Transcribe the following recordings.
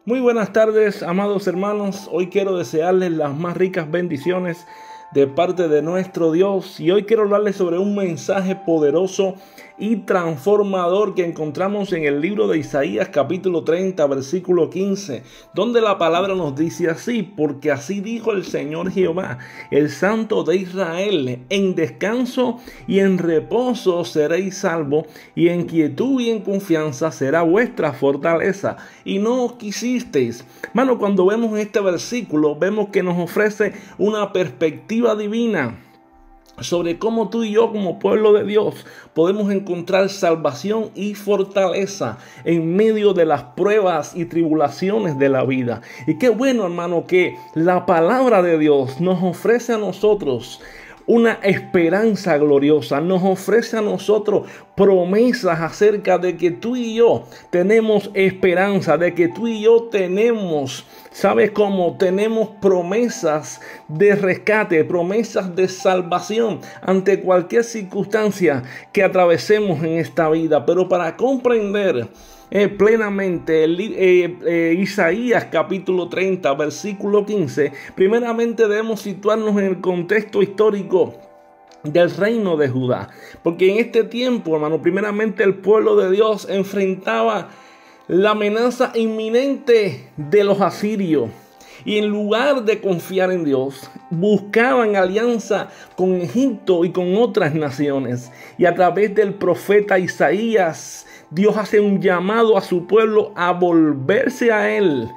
Muy buenas tardes, amados hermanos. Hoy quiero desearles las más ricas bendiciones de parte de nuestro Dios. Y hoy quiero hablarles sobre un mensaje poderoso y transformador que encontramos en el libro de Isaías capítulo 30 versículo 15, donde la palabra nos dice así: porque así dijo el Señor Jehová, el Santo de Israel: en descanso y en reposo seréis salvos, y en quietud y en confianza será vuestra fortaleza. Y no quisisteis. Hermano, cuando vemos este versículo, vemos que nos ofrece una perspectiva divina sobre cómo tú y yo, como pueblo de Dios, podemos encontrar salvación y fortaleza en medio de las pruebas y tribulaciones de la vida. Y qué bueno, hermano, que la palabra de Dios nos ofrece a nosotros una esperanza gloriosa, nos ofrece a nosotros promesas acerca de que tú y yo tenemos esperanza, de que tú y yo tenemos, ¿sabes cómo? Tenemos promesas de rescate, promesas de salvación ante cualquier circunstancia que atravesemos en esta vida. Pero para comprender plenamente Isaías capítulo 30 versículo 15, primeramente debemos situarnos en el contexto histórico del reino de Judá, porque en este tiempo, hermano, primeramente el pueblo de Dios enfrentaba la amenaza inminente de los asirios. Y en lugar de confiar en Dios, buscaban alianza con Egipto y con otras naciones. Y a través del profeta Isaías, Dios hace un llamado a su pueblo a volverse a Él.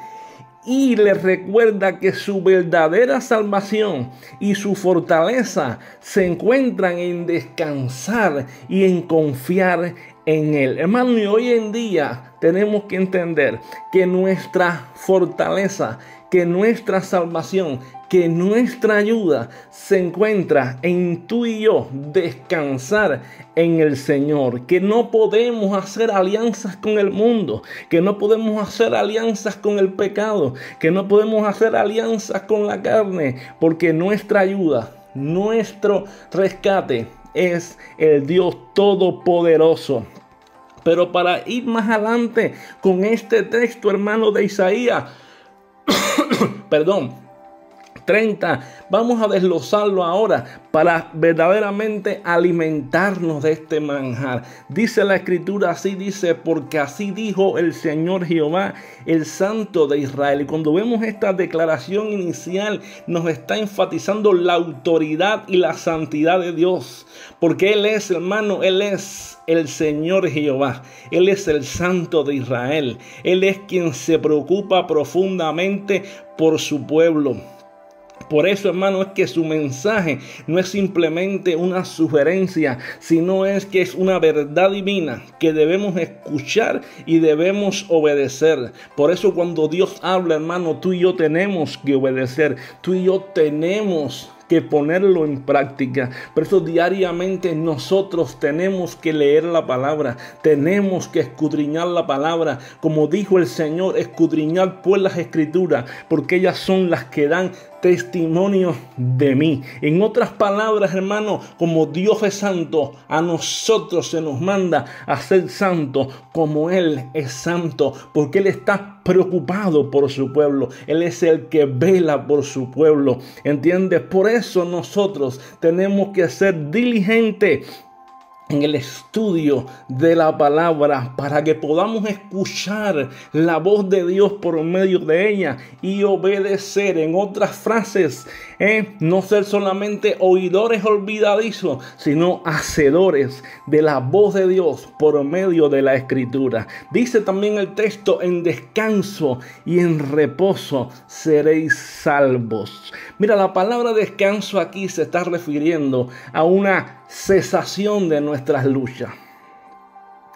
Y les recuerda que su verdadera salvación y su fortaleza se encuentran en descansar y en confiar en Él. Hermano, y hoy en día tenemos que entender que nuestra fortaleza, que nuestra salvación, que nuestra ayuda se encuentra en tú y yo descansar en el Señor, que no podemos hacer alianzas con el mundo, que no podemos hacer alianzas con el pecado, que no podemos hacer alianzas con la carne, porque nuestra ayuda, nuestro rescate es el Dios Todopoderoso. Pero para ir más adelante con este texto, hermano, de Isaías, 30, vamos a desglosarlo ahora para verdaderamente alimentarnos de este manjar. Dice la escritura así, dice: porque así dijo el Señor Jehová, el Santo de Israel. Y cuando vemos esta declaración inicial, nos está enfatizando la autoridad y la santidad de Dios, porque Él es, hermano, Él es el Señor Jehová. Él es el Santo de Israel. Él es quien se preocupa profundamente por su pueblo. Por eso, hermano, es que su mensaje no es simplemente una sugerencia, sino es que es una verdad divina que debemos escuchar y debemos obedecer. Por eso cuando Dios habla, hermano, tú y yo tenemos que obedecer. Tú y yo tenemos que ponerlo en práctica. Por eso diariamente nosotros tenemos que leer la palabra, tenemos que escudriñar la palabra, como dijo el Señor: escudriñar pues las escrituras, porque ellas son las que dan testimonio de mí. En otras palabras, hermano, como Dios es santo, a nosotros se nos manda a ser santos como Él es santo, porque Él está preocupado por su pueblo. Él es el que vela por su pueblo, ¿entiendes? Por eso nosotros tenemos que ser diligentes en el estudio de la palabra, para que podamos escuchar la voz de Dios por medio de ella y obedecer. En otras frases, no ser solamente oidores olvidadizos, sino hacedores de la voz de Dios por medio de la escritura. Dice también el texto: en descanso y en reposo seréis salvos. Mira, la palabra descanso aquí se está refiriendo a una cesación de nuestras luchas.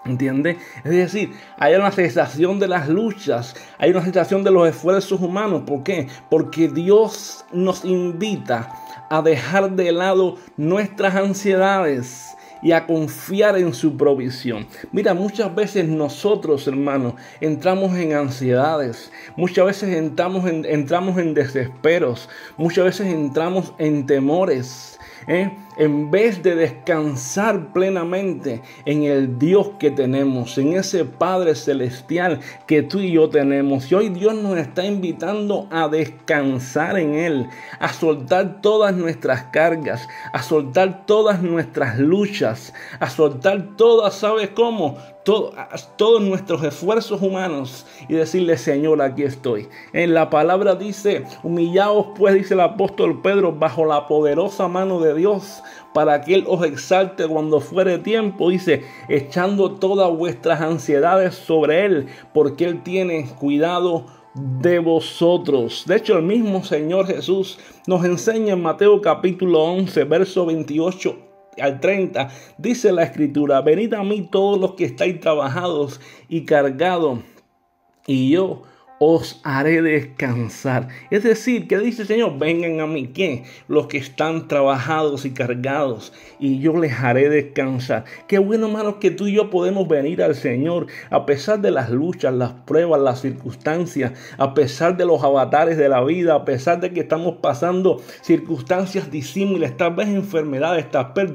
¿Entiende? Es decir, hay una cesación de las luchas, hay una cesación de los esfuerzos humanos. ¿Por qué? Porque Dios nos invita a dejar de lado nuestras ansiedades y a confiar en su provisión. Mira, muchas veces nosotros, hermanos, entramos en ansiedades, muchas veces entramos en desesperos, muchas veces entramos en temores. en vez de descansar plenamente en el Dios que tenemos, en ese Padre celestial que tú y yo tenemos. Y hoy Dios nos está invitando a descansar en Él, a soltar todas nuestras cargas, a soltar todas nuestras luchas, a soltar todas, ¿sabes cómo? Todos nuestros esfuerzos humanos y decirle: Señor, aquí estoy. En la palabra dice: humillaos pues, dice el apóstol Pedro, bajo la poderosa mano de Dios, para que Él os exalte cuando fuere tiempo. Dice: echando todas vuestras ansiedades sobre Él, porque Él tiene cuidado de vosotros. De hecho, el mismo Señor Jesús nos enseña en Mateo capítulo 11, verso 28 al 30, dice la escritura: venid a mí todos los que estáis trabajados y cargados, y yo os haré descansar. Es decir, que dice el Señor: vengan a mí, ¿qué? Los que están trabajados y cargados, y yo les haré descansar. Qué bueno, hermanos, que tú y yo podemos venir al Señor a pesar de las luchas, las pruebas, las circunstancias, a pesar de los avatares de la vida, a pesar de que estamos pasando circunstancias disímiles, tal vez enfermedades, tal vez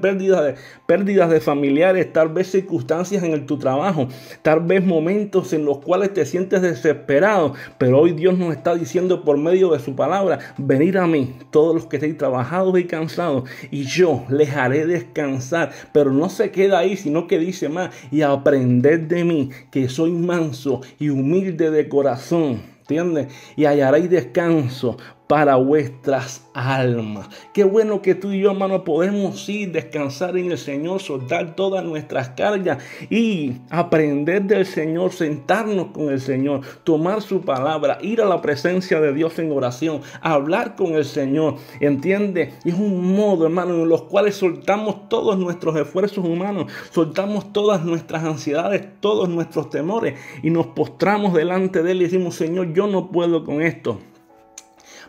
pérdidas de familiares, tal vez circunstancias en tu trabajo, tal vez momentos en los cuales te sientes desesperado. Pero hoy Dios nos está diciendo por medio de su palabra: venid a mí todos los que estéis trabajados y cansados, y yo les haré descansar. Pero no se queda ahí, sino que dice más: y aprended de mí, que soy manso y humilde de corazón, ¿entiendes? Y hallaréis descanso para vuestras almas. Qué bueno que tú y yo, hermano, podemos ir, descansar en el Señor, soltar todas nuestras cargas y aprender del Señor, sentarnos con el Señor, tomar su palabra, ir a la presencia de Dios en oración, hablar con el Señor, ¿entiende? Y es un modo, hermano, en los cuales soltamos todos nuestros esfuerzos humanos, soltamos todas nuestras ansiedades, todos nuestros temores, y nos postramos delante de Él y decimos: Señor, yo no puedo con esto,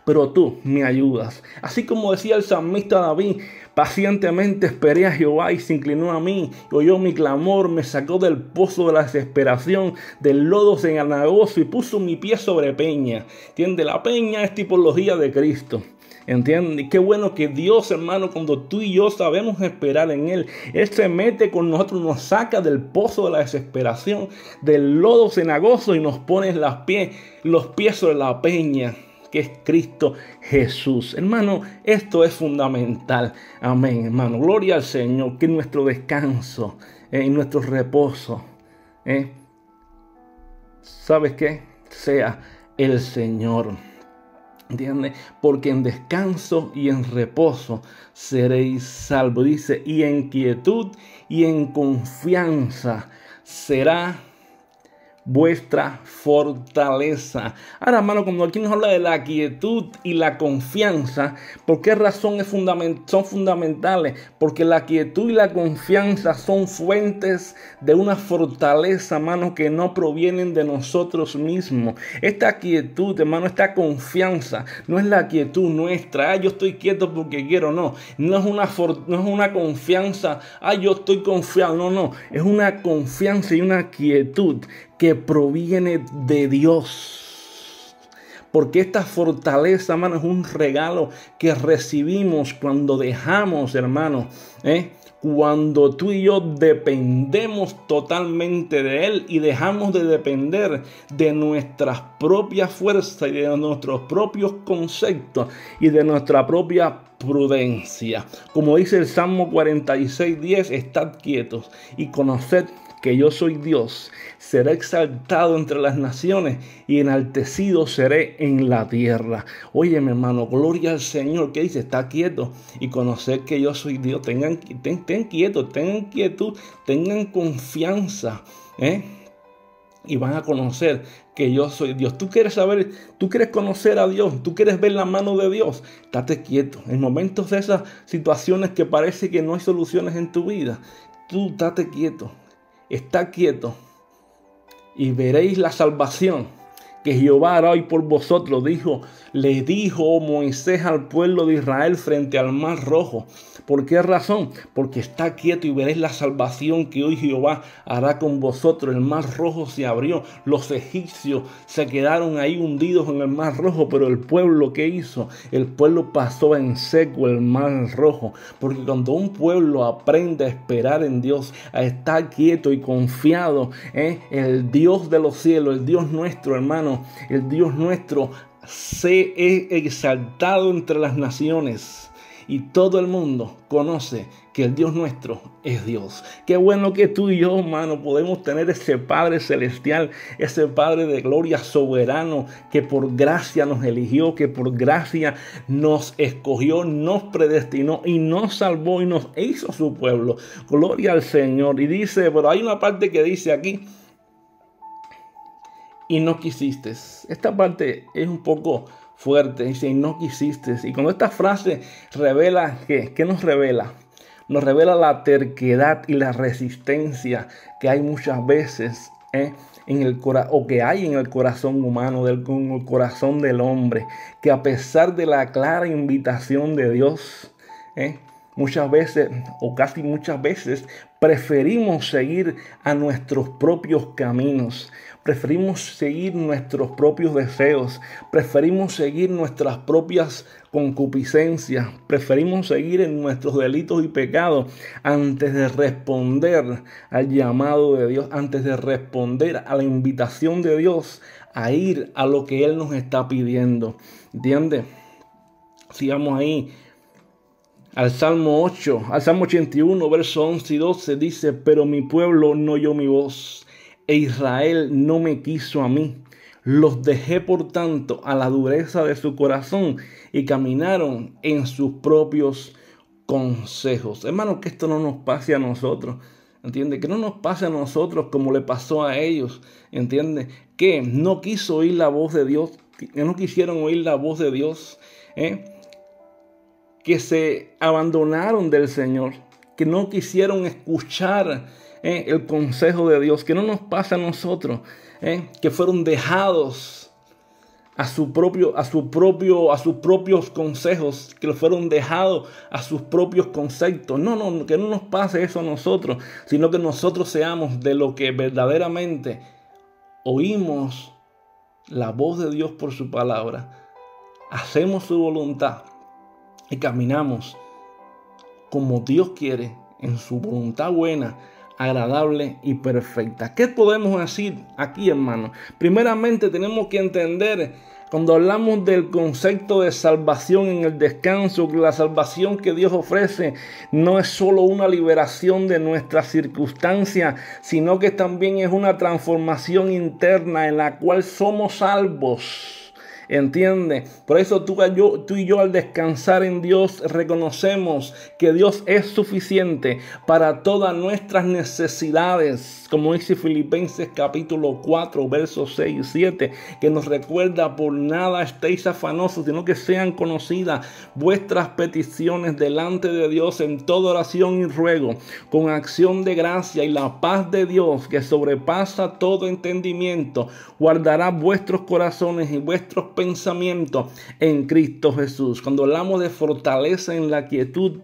pero tú me ayudas. Así como decía el salmista David: pacientemente esperé a Jehová y se inclinó a mí, oyó mi clamor, me sacó del pozo de la desesperación, del lodo cenagoso, y puso mi pie sobre peña. ¿Entiende? La peña es tipología de Cristo. ¿Entiendes? Qué bueno que Dios, hermano, cuando tú y yo sabemos esperar en Él, Él se mete con nosotros, nos saca del pozo de la desesperación, del lodo cenagoso, y nos pone los pies sobre la peña, que es Cristo Jesús. Hermano, esto es fundamental. Amén, hermano. Gloria al Señor. Que nuestro descanso, nuestro reposo, ¿sabes qué? Sea el Señor. ¿Entiendes? Porque en descanso y en reposo seréis salvos. Dice: y en quietud y en confianza será vuestra fortaleza. Ahora, hermano, cuando aquí nos habla de la quietud y la confianza, ¿por qué razón son fundamentales? Porque la quietud y la confianza son fuentes de una fortaleza, hermano, que no provienen de nosotros mismos. Esta quietud, hermano, esta confianza, no es la quietud nuestra: yo estoy quieto porque quiero. No es una confianza: yo estoy confiado. No, es una confianza y una quietud que proviene de Dios. Porque esta fortaleza, hermano, es un regalo que recibimos cuando dejamos, hermano, cuando tú y yo dependemos totalmente de Él y dejamos de depender de nuestras propias fuerzas y de nuestros propios conceptos y de nuestra propia prudencia. Como dice el Salmo 46:10: estad quietos y conoced que yo soy Dios, seré exaltado entre las naciones y enaltecido seré en la tierra. Oye, mi hermano, gloria al Señor. ¿Qué dice? Está quieto y conocer que yo soy Dios. Ten quieto, tengan quietud, tengan confianza, y van a conocer que yo soy Dios. Tú quieres conocer a Dios, tú quieres ver la mano de Dios. Estate quieto. En momentos de esas situaciones que parece que no hay soluciones en tu vida, tú estate quieto. Está quieto y veréis la salvación que Jehová hará hoy por vosotros, le dijo Moisés al pueblo de Israel frente al Mar Rojo. ¿Por qué razón? Porque está quieto y veréis la salvación que hoy Jehová hará con vosotros. El Mar Rojo se abrió, los egipcios se quedaron ahí hundidos en el Mar Rojo, pero el pueblo, ¿qué hizo? El pueblo pasó en seco el Mar Rojo, porque cuando un pueblo aprende a esperar en Dios, a estar quieto y confiado, el Dios de los cielos, el Dios nuestro, hermano, el Dios nuestro se es exaltado entre las naciones. Y todo el mundo conoce que el Dios nuestro es Dios. Qué bueno que tú y yo, hermano, podemos tener ese Padre celestial, ese Padre de gloria soberano, que por gracia nos eligió, que por gracia nos escogió, nos predestinó y nos salvó y nos hizo su pueblo. Gloria al Señor. Y dice, pero hay una parte que dice aquí, y no quisiste. Esta parte es un poco fuerte, dice, y no quisiste. Y cuando esta frase revela, ¿qué nos revela? Nos revela la terquedad y la resistencia que hay muchas veces que hay en el corazón humano, en el corazón del hombre, que a pesar de la clara invitación de Dios, muchas veces, o casi muchas veces, preferimos seguir a nuestros propios caminos. Preferimos seguir nuestros propios deseos. Preferimos seguir nuestras propias concupiscencias. Preferimos seguir en nuestros delitos y pecados antes de responder al llamado de Dios, antes de responder a la invitación de Dios a ir a lo que Él nos está pidiendo. ¿Entiendes? Sigamos ahí. Al Salmo 81, versos 11 y 12 dice, pero mi pueblo no oyó mi voz, e Israel no me quiso a mí. Los dejé por tanto a la dureza de su corazón y caminaron en sus propios consejos. Hermanos, que esto no nos pase a nosotros. ¿Entiende? Que no nos pase a nosotros como le pasó a ellos. ¿Entiende? Que no quiso oír la voz de Dios, que no quisieron oír la voz de Dios, que se abandonaron del Señor, que no quisieron escuchar el consejo de Dios. Que no nos pasa a nosotros, que fueron dejados a sus propios consejos, que fueron dejados a sus propios conceptos. No, que no nos pase eso a nosotros, sino que nosotros seamos de lo que verdaderamente oímos la voz de Dios por su palabra, hacemos su voluntad y caminamos como Dios quiere, en su voluntad buena, agradable y perfecta. ¿Qué podemos decir aquí, hermano? Primeramente tenemos que entender, cuando hablamos del concepto de salvación en el descanso, que la salvación que Dios ofrece no es solo una liberación de nuestras circunstancias, sino que también es una transformación interna en la cual somos salvos. ¿Entiende? Por eso tú y yo al descansar en Dios reconocemos que Dios es suficiente para todas nuestras necesidades, como dice Filipenses capítulo 4 versos 6 y 7, que nos recuerda: por nada estéis afanosos, sino que sean conocidas vuestras peticiones delante de Dios en toda oración y ruego, con acción de gracia, y la paz de Dios, que sobrepasa todo entendimiento, guardará vuestros corazones y vuestros pensamientos en Cristo Jesús. Cuando hablamos de fortaleza en la quietud,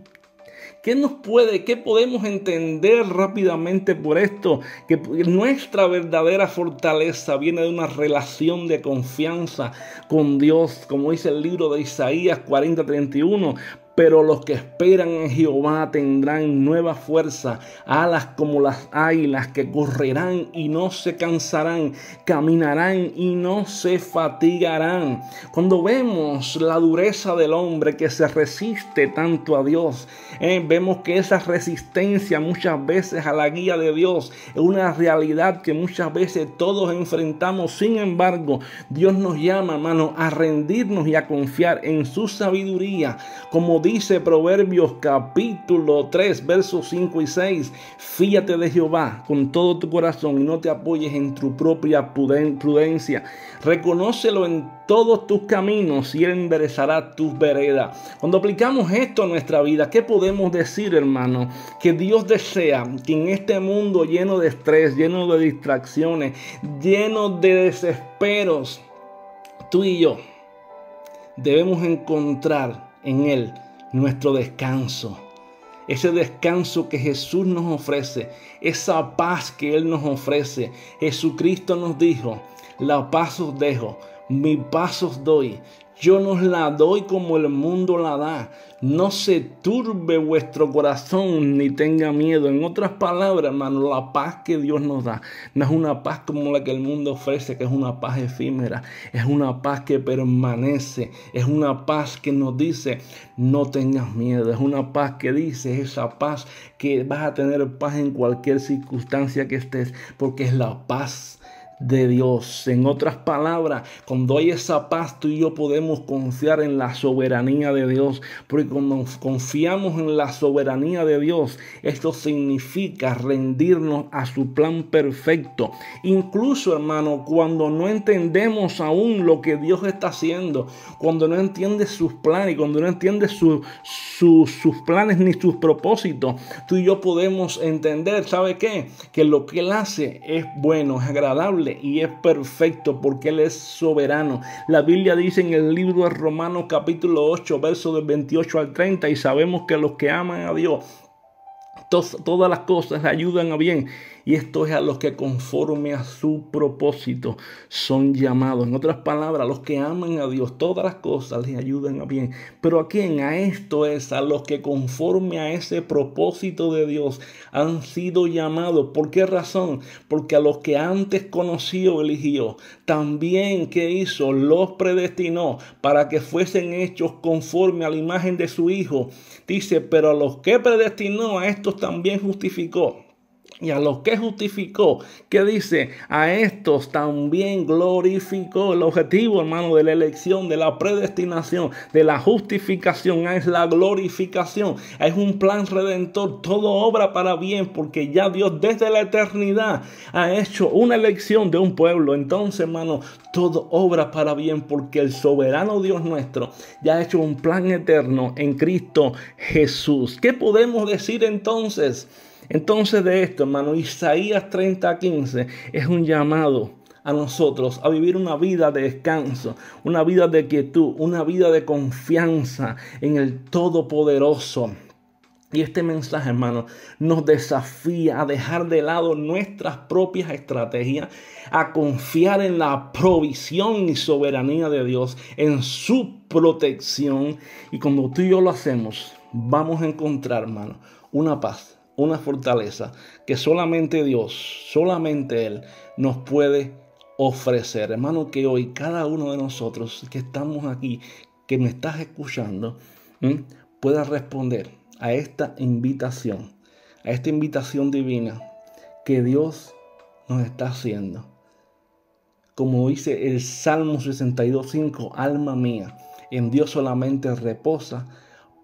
¿qué podemos entender rápidamente por esto? Que nuestra verdadera fortaleza viene de una relación de confianza con Dios, como dice el libro de Isaías 40:31. Pero los que esperan en Jehová tendrán nueva fuerza, alas como las águilas, que correrán y no se cansarán, caminarán y no se fatigarán. Cuando vemos la dureza del hombre que se resiste tanto a Dios, vemos que esa resistencia muchas veces a la guía de Dios es una realidad que muchas veces todos enfrentamos. Sin embargo, Dios nos llama, hermano, a rendirnos y a confiar en su sabiduría, como dice Proverbios capítulo 3 versos 5 y 6. Fíate de Jehová con todo tu corazón y no te apoyes en tu propia prudencia. Reconócelo en todos tus caminos y Él enderezará tus veredas. Cuando aplicamos esto a nuestra vida, ¿qué podemos decir, hermano? Que Dios desea que en este mundo lleno de estrés, lleno de distracciones, lleno de desesperos, Tú y yo debemos encontrar en Él nuestro descanso. Ese descanso que Jesús nos ofrece, esa paz que Él nos ofrece. Jesucristo nos dijo: la paz os dejo, mi paz os doy. Yo no os la doy como el mundo la da. No se turbe vuestro corazón ni tenga miedo. En otras palabras, hermano, la paz que Dios nos da no es una paz como la que el mundo ofrece, que es una paz efímera. Es una paz que permanece. Es una paz que nos dice: no tengas miedo. Es una paz que dice, esa paz que vas a tener paz en cualquier circunstancia que estés, porque es la paz de Dios. En otras palabras, cuando hay esa paz, tú y yo podemos confiar en la soberanía de Dios, porque cuando confiamos en la soberanía de Dios, esto significa rendirnos a su plan perfecto. Incluso, hermano, cuando no entendemos aún lo que Dios está haciendo, cuando no entiendes sus planes, cuando no entiendes sus planes ni sus propósitos, tú y yo podemos entender, ¿sabe qué? Que lo que Él hace es bueno, es agradable y es perfecto, porque Él es soberano. La Biblia dice en el libro de Romanos capítulo 8, versos del 28 al 30, y sabemos que los que aman a Dios, todas las cosas le ayudan a bien, y esto es a los que conforme a su propósito son llamados. En otras palabras, los que aman a Dios, todas las cosas les ayudan a bien. ¿Pero a quién? A esto es, a los que conforme a ese propósito de Dios han sido llamados. ¿Por qué razón? Porque a los que antes conoció, eligió. También, ¿qué hizo? Los predestinó para que fuesen hechos conforme a la imagen de su Hijo. Dice: pero a los que predestinó, a estos también justificó. Y a los que justificó, ¿qué dice? A estos también glorificó. El objetivo, hermano, de la elección, de la predestinación, de la justificación, es la glorificación. Es un plan redentor. Todo obra para bien, porque ya Dios desde la eternidad ha hecho una elección de un pueblo. Entonces, hermano, todo obra para bien, porque el soberano Dios nuestro ya ha hecho un plan eterno en Cristo Jesús. ¿Qué podemos decir entonces? Entonces de esto, hermano, Isaías 30:15 es un llamado a nosotros a vivir una vida de descanso, una vida de quietud, una vida de confianza en el Todopoderoso. Y este mensaje, hermano, nos desafía a dejar de lado nuestras propias estrategias, a confiar en la provisión y soberanía de Dios, en su protección. Y cuando tú y yo lo hacemos, vamos a encontrar, hermano, una paz, una fortaleza que solamente Dios, solamente Él nos puede ofrecer. Hermano, que hoy cada uno de nosotros que estamos aquí, que me estás escuchando, pueda responder a esta invitación divina que Dios nos está haciendo. Como dice el Salmo 62:5, alma mía, en Dios solamente reposa,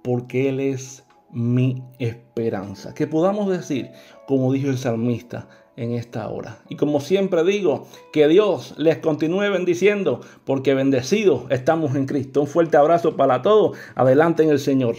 porque Él es mi esperanza. Que podamos decir, como dijo el salmista en esta hora. Y como siempre digo, que Dios les continúe bendiciendo, porque bendecidos estamos en Cristo. Un fuerte abrazo para todos. Adelante en el Señor.